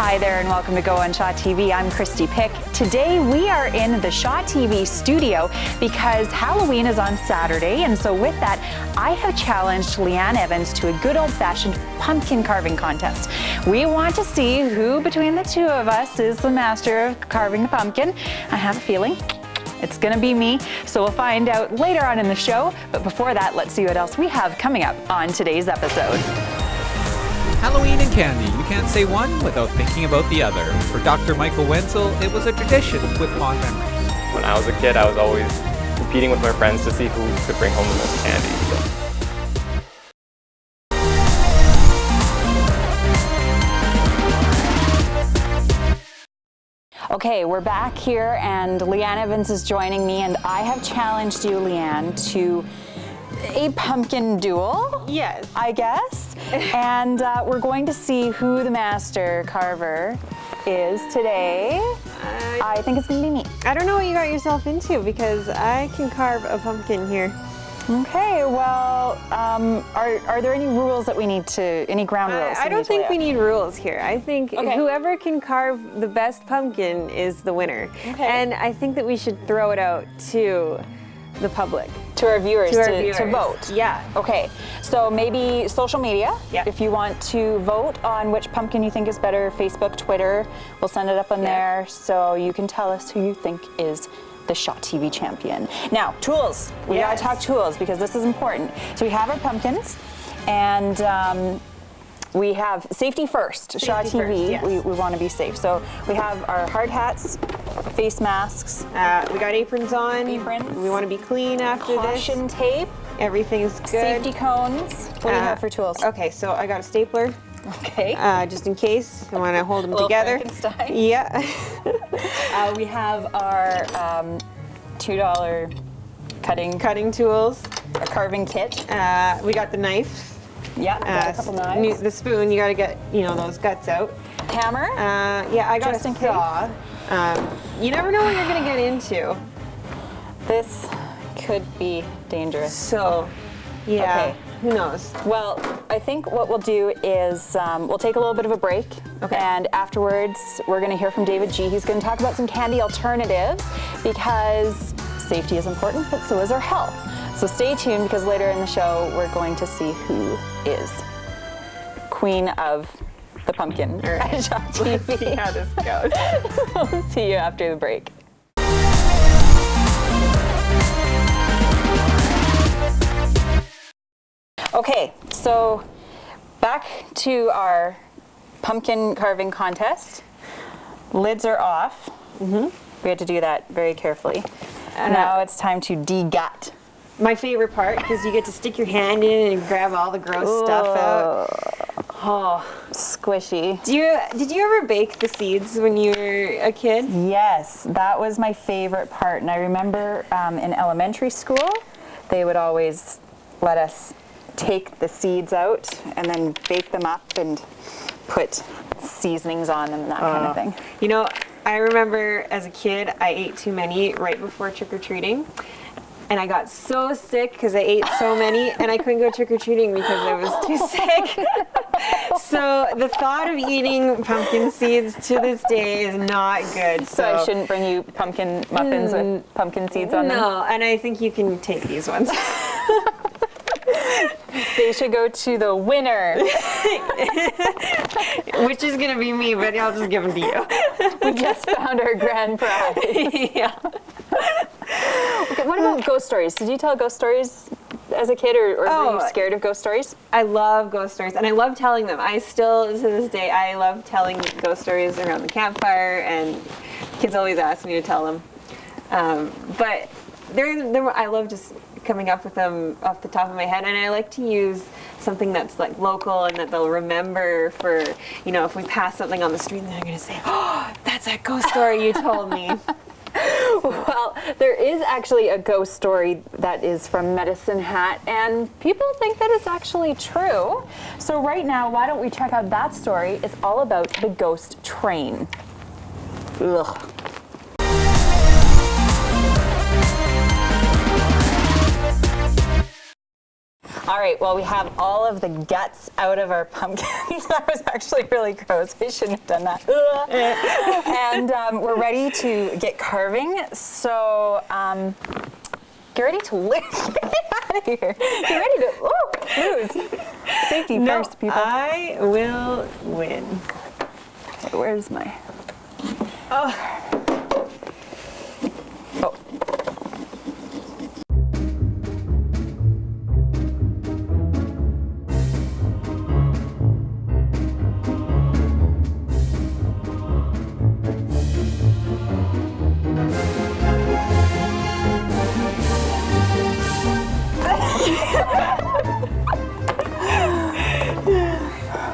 Hi there and welcome to Go on Shaw TV. I'm Christy Pick. Today we are in the Shaw TV studio because Halloween is on Saturday, and so with that I have challenged Leanne Evans to a good old-fashioned pumpkin carving contest. We want to see who between the two of us is the master of carving the pumpkin. I have a feeling it's gonna be me, so we'll find out later on in the show. But before that, let's see what else we have coming up on today's episode. Halloween and candy, you can't say one without thinking about the other. For Dr. Michael Wenzel, it was a tradition with fond memories. When I was a kid, I was always competing with my friends to see who could bring home the most candy. Okay, we're back here and Leanne Evans is joining me, and I have challenged you, Leanne, to a pumpkin duel. Yes. I guess. And we're going to see who the master carver is today. I think it's going to be me. I don't know what you got yourself into because I can carve a pumpkin here. Okay, well, are there any rules that we need to, any ground rules? I don't think we need rules here. I think whoever can carve the best pumpkin is the winner. Okay. And I think that we should throw it out to the public. To our viewers, to vote. Yeah. Okay, so maybe social media. Yeah. If you want to vote on which pumpkin you think is better, Facebook, Twitter, we'll send it up on there so you can tell us who you think is the Shaw TV champion. Now, tools. We gotta talk tools because this is important. So we have our pumpkins, and we have safety first. Shaw TV, yes. we want to be safe. So we have our hard hats, face masks. We got aprons on. Aprons. We want to be clean after Caution tape. Everything's good. Safety cones. What do you have for tools? Okay, so I got a stapler. Okay. Just in case I want to hold them together. Frankenstein. Yeah. We have our $2 cutting tools. A carving kit. We got the knife. Yeah, got a couple knives. The spoon, you got to get those guts out. Hammer. Yeah, I got just a in saw. You never know what you're going to get into. This could be dangerous. So, yeah. Okay. Who knows? Well, I think what we'll do is we'll take a little bit of a break. Okay. And afterwards, we're going to hear from David G. He's going to talk about some candy alternatives because safety is important, but so is our health. So stay tuned because later in the show, we're going to see who is queen of the pumpkin. All right. Let's see how this goes. We'll see you after the break. Okay, so back to our pumpkin carving contest. Lids are off. We had to do that very carefully. Now it's time to de-gut. My favorite part, because you get to stick your hand in and grab all the gross stuff out. Oh, squishy. Did you ever bake the seeds when you were a kid? Yes, that was my favorite part. And I remember in elementary school, they would always let us take the seeds out and then bake them up and put seasonings on them and that kind of thing. You know, I remember as a kid, I ate too many right before trick-or-treating. And I got so sick because I ate so many and I couldn't go trick-or-treating because I was too sick. So the thought of eating pumpkin seeds to this day is not good. So I shouldn't bring you pumpkin muffins with pumpkin seeds on them? No, and I think you can take these ones. They should go to the winner. Which is going to be me, but I'll just give them to you. We just found our grand prize. Yeah. Okay, what about ghost stories? Did you tell ghost stories as a kid, or were you scared of ghost stories? I love ghost stories, and I love telling them. I still, to this day, I love telling ghost stories around the campfire, and kids always ask me to tell them. But I love just coming up with them off the top of my head, and I like to use something that's like local and that they'll remember for, if we pass something on the street, and they're going to say, "Oh, that's that ghost story you told me." Well, there is actually a ghost story that is from Medicine Hat, and people think that it's actually true. So right now, why don't we check out that story? It's all about the ghost train. Ugh. All right, well, we have all of the guts out of our pumpkins. That was actually really gross. We shouldn't have done that. And we're ready to get carving. So get ready to lose. Get out of here. Get ready to lose. Safety first, people. I will win. Okay, where's my... Oh.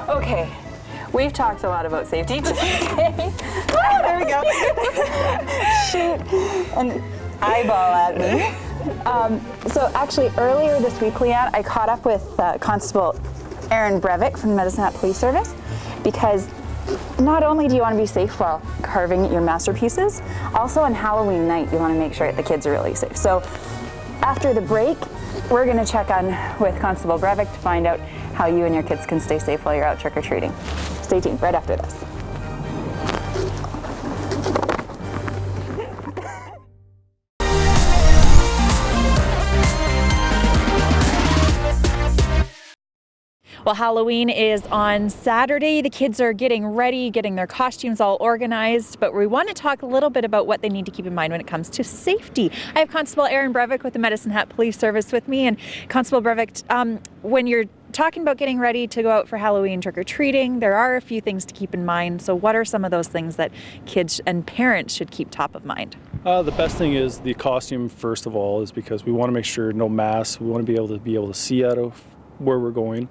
Okay, we've talked a lot about safety today. There we go. Shoot an eyeball at me. So actually earlier this week, Leanne, I caught up with Constable Aaron Breivik from the Medicine Hat Police Service, because not only do you want to be safe while carving your masterpieces, also on Halloween night you want to make sure that the kids are really safe. So after the break, we're going to check on with Constable Breivik to find out how you and your kids can stay safe while you're out trick-or-treating. Stay tuned right after this. Well, Halloween is on Saturday. The kids are getting ready, getting their costumes all organized, but we want to talk a little bit about what they need to keep in mind when it comes to safety. I have Constable Aaron Breivik with the Medicine Hat Police Service with me. And Constable Breivik, when you're talking about getting ready to go out for Halloween trick-or-treating, there are a few things to keep in mind. So what are some of those things that kids and parents should keep top of mind? The best thing is the costume, first of all, is because we want to make sure no masks. We want to be able to see out of where we're going.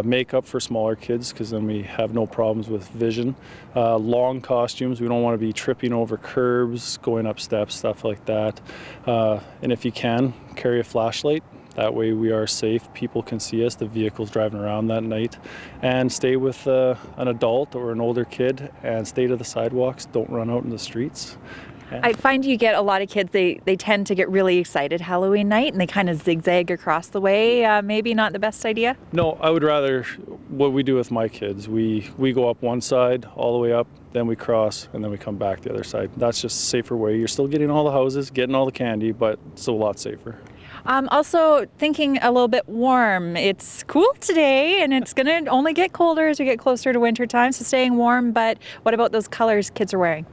Makeup for smaller kids, because then we have no problems with vision. Long costumes, we don't want to be tripping over curbs, going up steps, stuff like that. And if you can, carry a flashlight. That way we are safe. People can see us, the vehicles driving around that night. And stay with an adult or an older kid, and stay to the sidewalks. Don't run out in the streets. I find you get a lot of kids, they tend to get really excited Halloween night and they kind of zigzag across the way. Maybe not the best idea? No, I would rather, what we do with my kids, we go up one side all the way up, then we cross, and then we come back the other side. That's just a safer way. You're still getting all the houses, getting all the candy, but it's a lot safer. Also thinking a little bit warm. It's cool today and it's going to only get colder as we get closer to winter time, so staying warm, but what about those colors kids are wearing?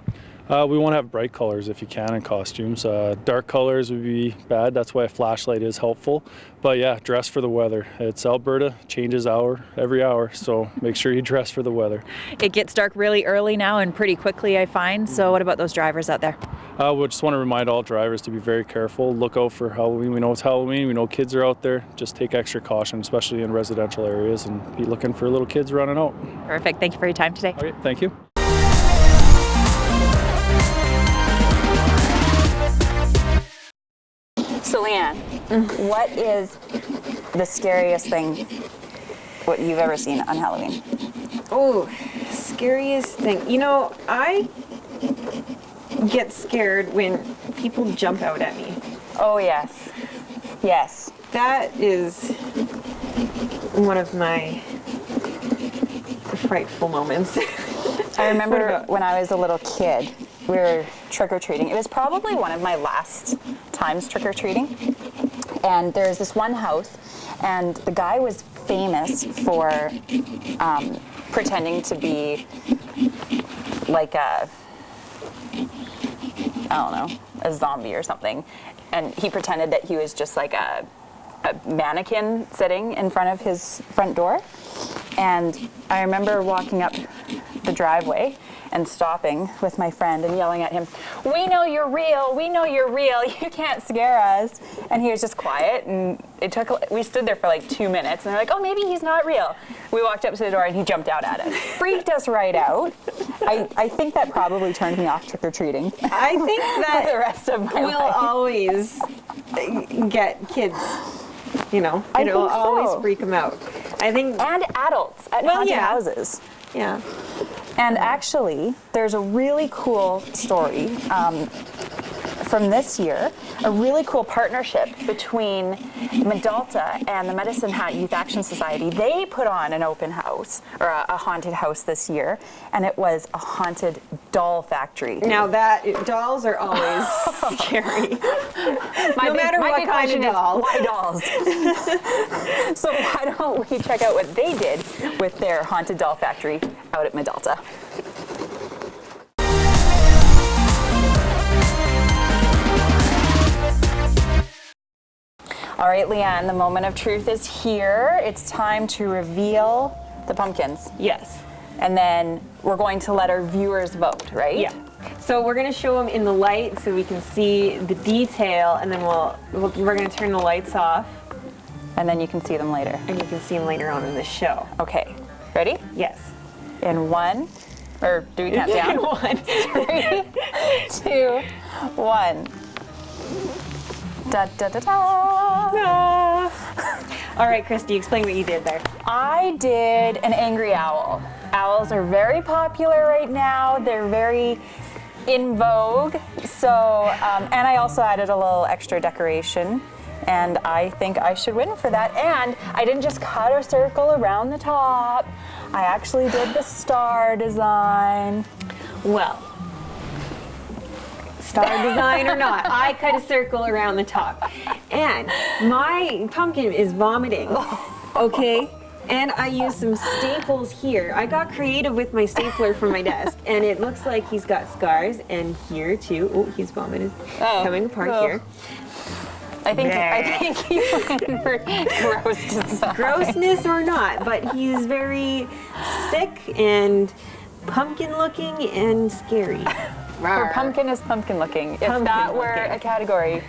We want to have bright colors if you can in costumes. Dark colors would be bad. That's why a flashlight is helpful. But yeah, dress for the weather. It's Alberta, changes every hour, so make sure you dress for the weather. It gets dark really early now and pretty quickly, I find. So what about those drivers out there? We just want to remind all drivers to be very careful. Look out for Halloween. We know it's Halloween. We know kids are out there. Just take extra caution, especially in residential areas, and be looking for little kids running out. Perfect. Thank you for your time today. Okay, thank you. So Leanne, what is the scariest thing what you've ever seen on Halloween? Oh, scariest thing. You know, I get scared when people jump out at me. Oh, yes. Yes. That is one of my frightful moments. I remember when I was a little kid, we were trick-or-treating. It was probably one of my last times trick-or-treating. And there's this one house, and the guy was famous for pretending to be like a zombie or something. And he pretended that he was just like a mannequin sitting in front of his front door. And I remember walking up the driveway and stopping with my friend and yelling at him, "We know you're real, we know you're real, you can't scare us." And he was just quiet, and we stood there for like 2 minutes, and they're like, "Oh, maybe he's not real." We walked up to the door and he jumped out at us. Freaked us right out. I think that probably turned me off trick-or-treating. I think that for the rest of my life. We'll always get kids, you know, it'll always freak them out. I think. And adults at haunted houses. Yeah. And actually, there's a really cool story from this year, a really cool partnership between Medalta and the Medicine Hat Youth Action Society. They put on an open house, or a haunted house this year, and it was a haunted doll factory. Now dolls are always scary. No matter my what big kind question of doll. is, why dolls? So why don't we check out what they did with their haunted doll factory out at Medalta. All right, Leanne, the moment of truth is here. It's time to reveal the pumpkins. Yes. And then we're going to let our viewers vote, right? Yeah. So we're going to show them in the light so we can see the detail, and then we're going to turn the lights off. And then you can see them later. And you can see them later on in the show. Okay, ready? Yes. In 1, or do we count down? 1. 3, 2, 1. Da da da da. All right, Christy, explain what you did there. I did an angry owl. Owls are very popular right now. They're very in vogue. So, and I also added a little extra decoration. And I think I should win for that. And I didn't just cut a circle around the top. I actually did the star design. Well, star design or not, I cut a circle around the top. And my pumpkin is vomiting, okay? And I used some staples here. I got creative with my stapler from my desk, and it looks like he's got scars, and here too. Oh, he's vomited, coming apart here. I think you went for gross design. Grossness or not, but he's very sick and pumpkin looking and scary. Her pumpkin is pumpkin looking. If Pumpkin that were looking. a category,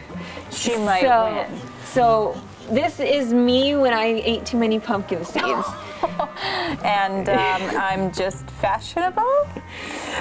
she might win. So this is me when I ate too many pumpkin seeds. And I'm just fashionable.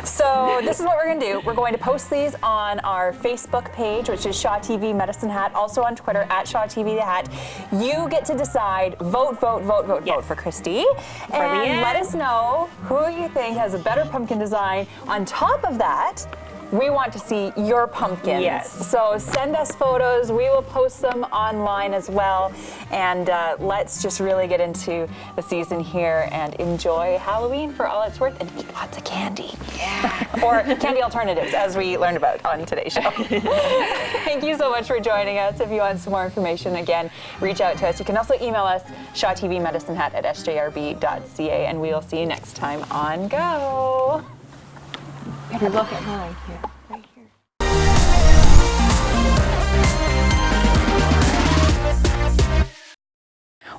So this is what we're going to do. We're going to post these on our Facebook page, which is Shaw TV Medicine Hat, also on Twitter at Shaw TV The Hat. You get to decide, vote for Christy. And Leanne. let us know who you think has a better pumpkin design. On top of that, we want to see your pumpkins. Yes. So send us photos. We will post them online as well. And let's just really get into the season here and enjoy Halloween for all it's worth and eat lots of candy. Yeah. Or candy alternatives, as we learned about on today's show. Thank you so much for joining us. If you want some more information, again, reach out to us. You can also email us, shawtvmedicinehat@sjrb.ca, and we will see you next time on Go. Better look at mine here, right here.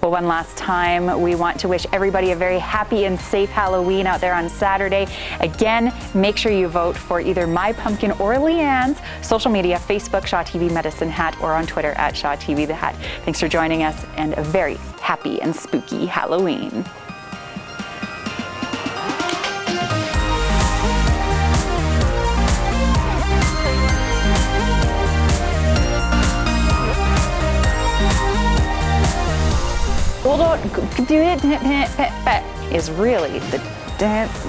Well, one last time, we want to wish everybody a very happy and safe Halloween out there on Saturday. Again, make sure you vote for either my pumpkin or Leanne's. Social media, Facebook, Shaw TV Medicine Hat, or on Twitter at Shaw TV The Hat. Thanks for joining us, and a very happy and spooky Halloween. Hold on, do it, is really the dance.